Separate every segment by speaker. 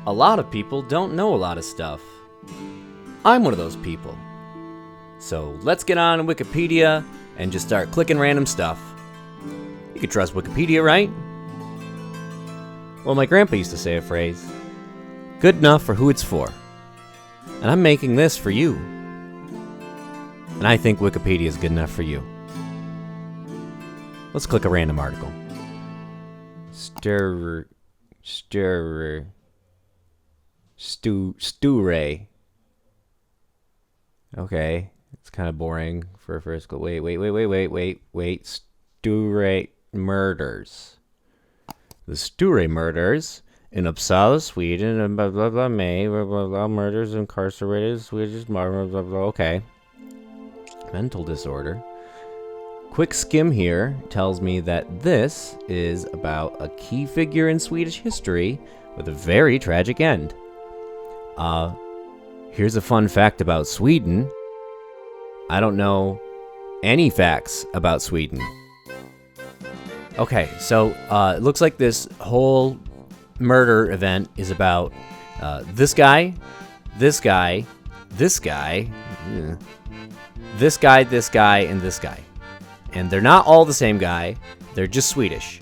Speaker 1: A lot of people don't know a lot of stuff. I'm one of those people. So let's get on Wikipedia and just start clicking random stuff. You can trust Wikipedia, right? Well, my grandpa used to say a phrase, good enough for who it's for. And I'm making this for you. And I think Wikipedia is good enough for you. Let's click a random article. Sture. Okay, it's kind of boring for a first go. Wait. Sture Murders. The Sture Murders in Uppsala, Sweden, and blah blah blah. Murders, incarcerated Swedish, blah blah blah. Okay. Mental disorder. Quick skim here tells me that this is about a key figure in Swedish history with a very tragic end. Here's a fun fact about Sweden. I don't know any facts about Sweden. Okay, so it looks like this whole murder event is about this guy, and this guy. And they're not all the same guy, they're just Swedish.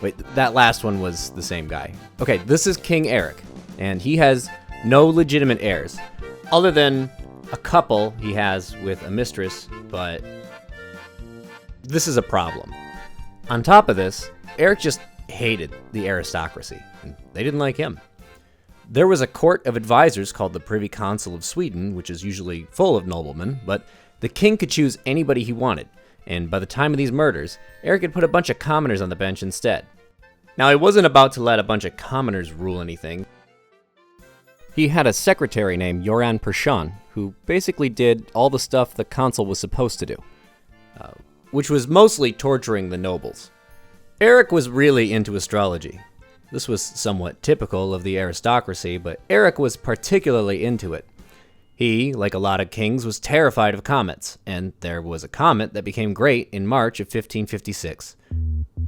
Speaker 1: Wait, that last one was the same guy. Okay, this is King Eric, and he has no legitimate heirs, other than a couple he has with a mistress, but this is a problem. On top of this, Eric just hated the aristocracy, and they didn't like him. There was a court of advisors called the Privy Council of Sweden, which is usually full of noblemen, but the king could choose anybody he wanted, and by the time of these murders, Eric had put a bunch of commoners on the bench instead. Now, he wasn't about to let a bunch of commoners rule anything. He had a secretary named Joran Persson, who basically did all the stuff the council was supposed to do, which was mostly torturing the nobles. Eric was really into astrology. This was somewhat typical of the aristocracy, but Eric was particularly into it. He, like a lot of kings, was terrified of comets, and there was a comet that became great in March of 1556.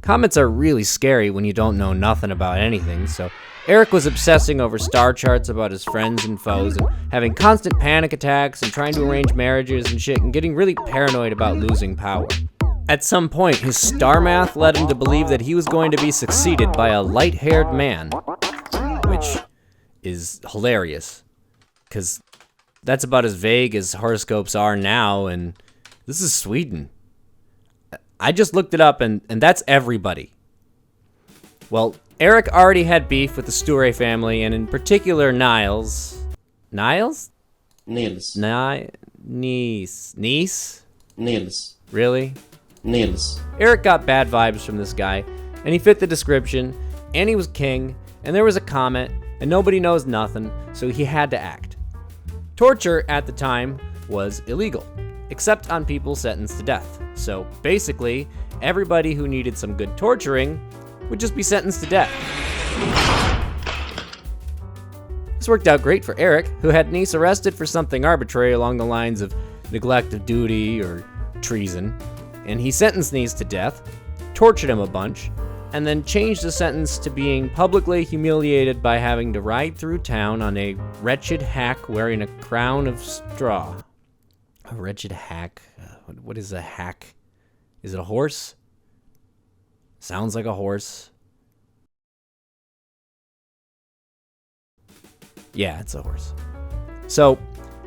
Speaker 1: Comets are really scary when you don't know nothing about anything, so Eric was obsessing over star charts about his friends and foes, and having constant panic attacks, and trying to arrange marriages and shit, and getting really paranoid about losing power. At some point, his star math led him to believe that he was going to be succeeded by a light-haired man, which is hilarious, because that's about as vague as horoscopes are now, and this is Sweden. I just looked it up, and that's everybody. Well, Eric already had beef with the Sture family, and in particular Niles. Niles?
Speaker 2: Nils.
Speaker 1: Niece?
Speaker 2: Nils.
Speaker 1: Really?
Speaker 2: Nils.
Speaker 1: Eric got bad vibes from this guy, and he fit the description, and he was king, and there was a comet, and nobody knows nothing, so he had to act. Torture at the time was illegal, except on people sentenced to death. So basically, everybody who needed some good torturing would just be sentenced to death. This worked out great for Eric, who had Nice arrested for something arbitrary along the lines of neglect of duty or treason, and he sentenced Nice to death, tortured him a bunch, and then changed the sentence to being publicly humiliated by having to ride through town on a wretched hack wearing a crown of straw. A wretched hack? What is a hack? Is it a horse? Sounds like a horse. Yeah, it's a horse. So,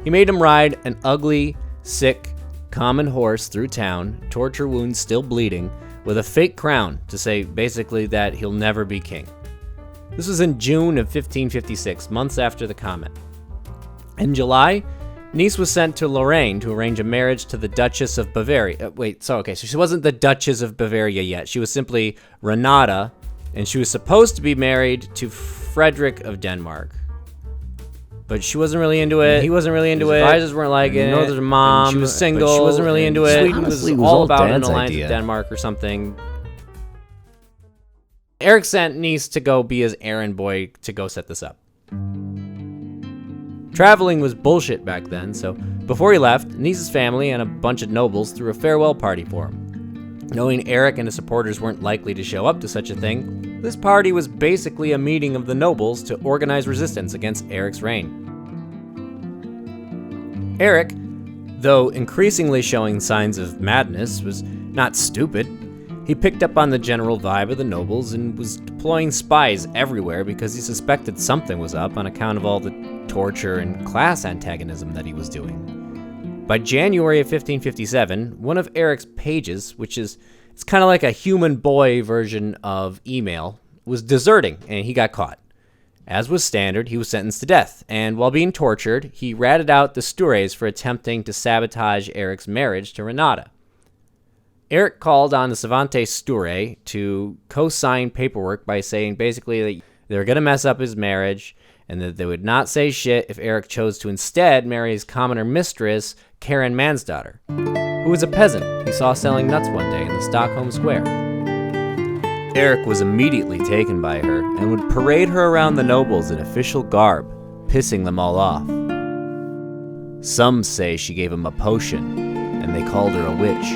Speaker 1: he made him ride an ugly, sick, common horse through town, torture wounds still bleeding, with a fake crown to say basically that he'll never be king. This was in June of 1556, months after the comet. In July, Nice was sent to Lorraine to arrange a marriage to the Duchess of Bavaria. So she wasn't the Duchess of Bavaria yet. She was simply Renata, and she was supposed to be married to Frederick of Denmark. But she wasn't really into it. He wasn't really into it. His advisors weren't liking it. Northern mom. She was single. She wasn't really into it. Sweden was all about an alliance with Denmark or something. Eric sent Nice to go be his errand boy to go set this up. Traveling was bullshit back then, so before he left, Nice's family and a bunch of nobles threw a farewell party for him. Knowing Eric and his supporters weren't likely to show up to such a thing, This party was basically a meeting of the nobles to organize resistance against Eric's reign. Eric, though increasingly showing signs of madness, was not stupid. He picked up on the general vibe of the nobles and was deploying spies everywhere because he suspected something was up on account of all the torture and class antagonism that he was doing. By January of 1557, one of Eric's pages, it's kind of like a human boy version of email, was deserting and he got caught. As was standard, he was sentenced to death, and while being tortured, he ratted out the Stures for attempting to sabotage Eric's marriage to Renata. Eric called on the Cervantes Sture to co-sign paperwork by saying basically that they were going to mess up his marriage and that they would not say shit if Eric chose to instead marry his commoner mistress, Karen Mansdottir, who was a peasant he saw selling nuts one day in the Stockholm square. Eric was immediately taken by her and would parade her around the nobles in official garb, pissing them all off. Some say she gave him a potion, and they called her a witch.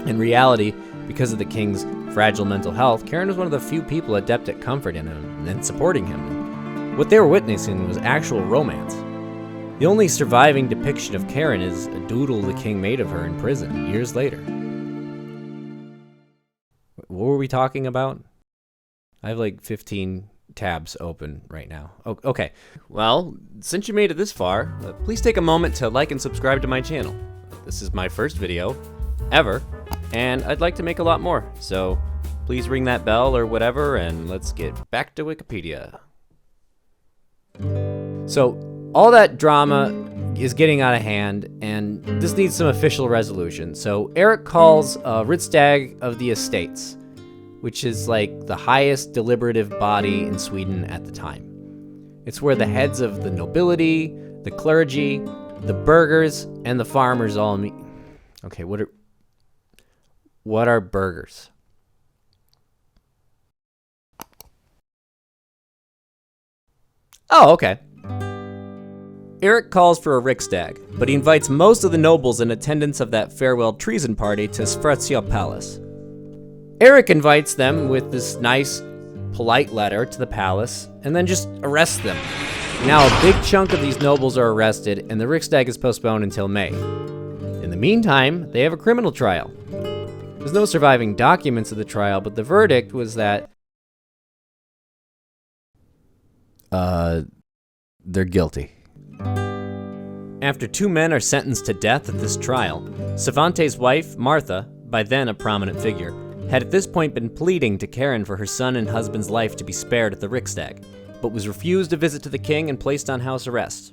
Speaker 1: In reality, because of the king's fragile mental health, Karen was one of the few people adept at comforting him and supporting him. What they were witnessing was actual romance. The only surviving depiction of Karen is a doodle the king made of her in prison years later. What were we talking about? I have like 15 tabs open right now. Oh, okay. Well, since you made it this far, please take a moment to like and subscribe to my channel. This is my first video ever, and I'd like to make a lot more, so please ring that bell or whatever, and let's get back to Wikipedia. So, all that drama is getting out of hand, and this needs some official resolution. So, Eric calls Riksdag of the Estates, which is like the highest deliberative body in Sweden at the time. It's where the heads of the nobility, the clergy, the burghers, and the farmers all meet. Okay, what are burghers? Oh, okay. Eric calls for a Riksdag, but he invites most of the nobles in attendance of that farewell treason party to Svärdsjö Palace. Eric invites them with this nice, polite letter to the palace, and then just arrests them. Now a big chunk of these nobles are arrested, and the Riksdag is postponed until May. In the meantime, they have a criminal trial. There's no surviving documents of the trial, but the verdict was that they're guilty. After two men are sentenced to death at this trial, Cervantes' wife, Martha, by then a prominent figure, had at this point been pleading to Karen for her son and husband's life to be spared at the Riksdag, but was refused a visit to the king and placed on house arrest.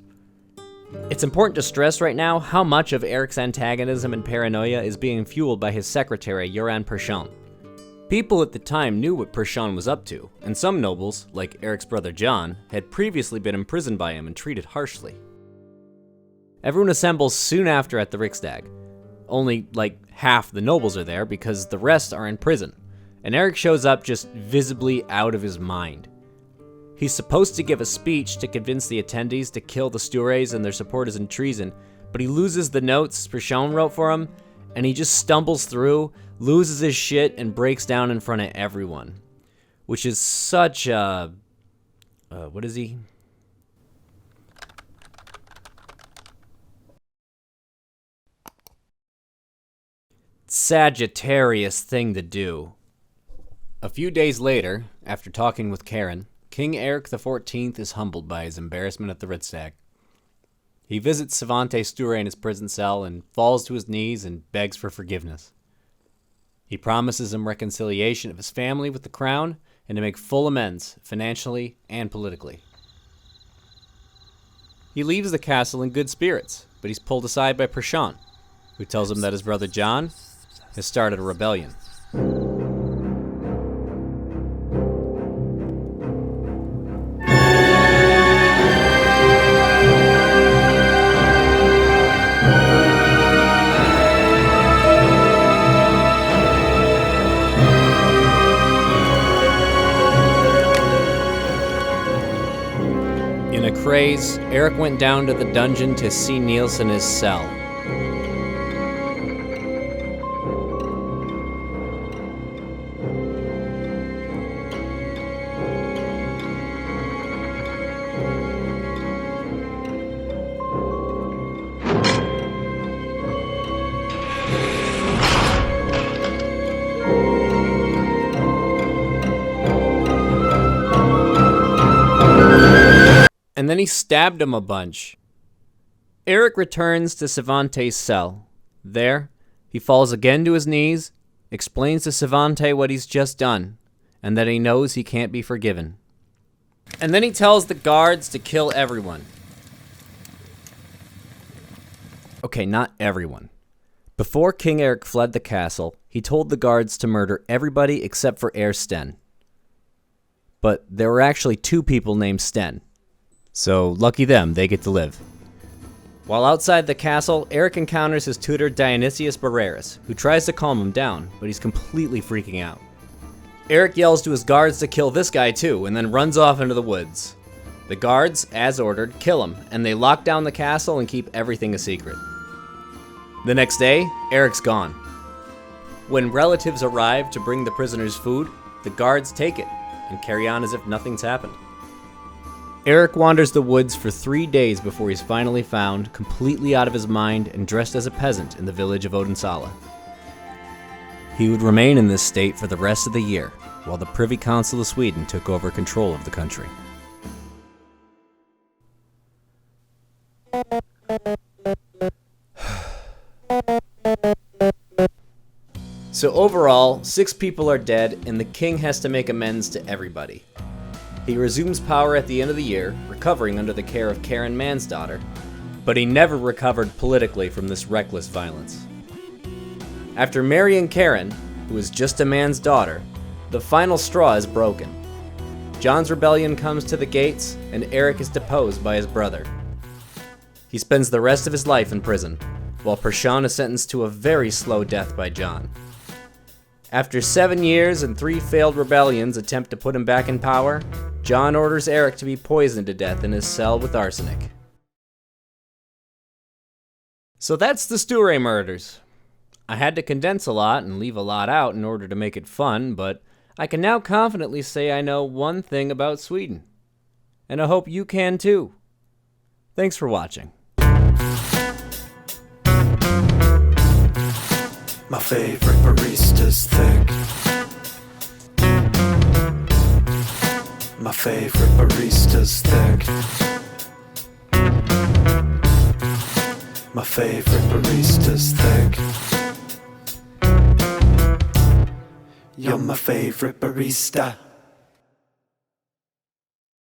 Speaker 1: It's important to stress right now how much of Eric's antagonism and paranoia is being fueled by his secretary, Joran Persson. People at the time knew what Persson was up to, and some nobles, like Eric's brother John, had previously been imprisoned by him and treated harshly. Everyone assembles soon after at the Riksdag. Only like half the nobles are there because the rest are in prison, and Eric shows up just visibly out of his mind. He's supposed to give a speech to convince the attendees to kill the Stures and their supporters in treason, but he loses the notes Persson wrote for him, and he just stumbles through, loses his shit, and breaks down in front of everyone. Which is such a... what is he? Sagittarius thing to do. A few days later, after talking with Karen, King Eric XIV is humbled by his embarrassment at the Riksdag. He visits Cervantes Sture in his prison cell and falls to his knees and begs for forgiveness. He promises him reconciliation of his family with the crown and to make full amends, financially and politically. He leaves the castle in good spirits, but he's pulled aside by Persson, who tells him that his brother John has started a rebellion. In a craze, Eric went down to the dungeon to see Niels in his cell. and then he stabbed him a bunch. Eric returns to Cervantes' cell. There, he falls again to his knees, explains to Cervantes what he's just done, and that he knows he can't be forgiven. And then he tells the guards to kill everyone. Okay, not everyone. Before King Eric fled the castle, he told the guards to murder everybody except for Herr Sten. But there were actually 2 people named Sten. So lucky them, they get to live. While outside the castle, Eric encounters his tutor Dionysius Barrerus, who tries to calm him down, but he's completely freaking out. Eric yells to his guards to kill this guy too, and then runs off into the woods. The guards, as ordered, kill him, and they lock down the castle and keep everything a secret. The next day, Eric's gone. When relatives arrive to bring the prisoners food, the guards take it and carry on as if nothing's happened. Eric wanders the woods for 3 days before he's finally found, completely out of his mind and dressed as a peasant in the village of Odensala. He would remain in this state for the rest of the year, while the Privy Council of Sweden took over control of the country. So overall, 6 people are dead, and the king has to make amends to everybody. He resumes power at the end of the year, recovering under the care of Karen Mansdaughter, but he never recovered politically from this reckless violence. After marrying Karen, who is just a man's daughter, the final straw is broken. John's rebellion comes to the gates, and Eric is deposed by his brother. He spends the rest of his life in prison, while Persson is sentenced to a very slow death by John. After 7 years and 3 failed rebellions attempt to put him back in power, John orders Eric to be poisoned to death in his cell with arsenic. So that's the Sture Murders. I had to condense a lot and leave a lot out in order to make it fun, but I can now confidently say I know one thing about Sweden. And I hope you can too. Thanks for watching.
Speaker 3: My favorite barista's thick. My favorite barista's thick. My favorite barista's thick. You're my favorite barista.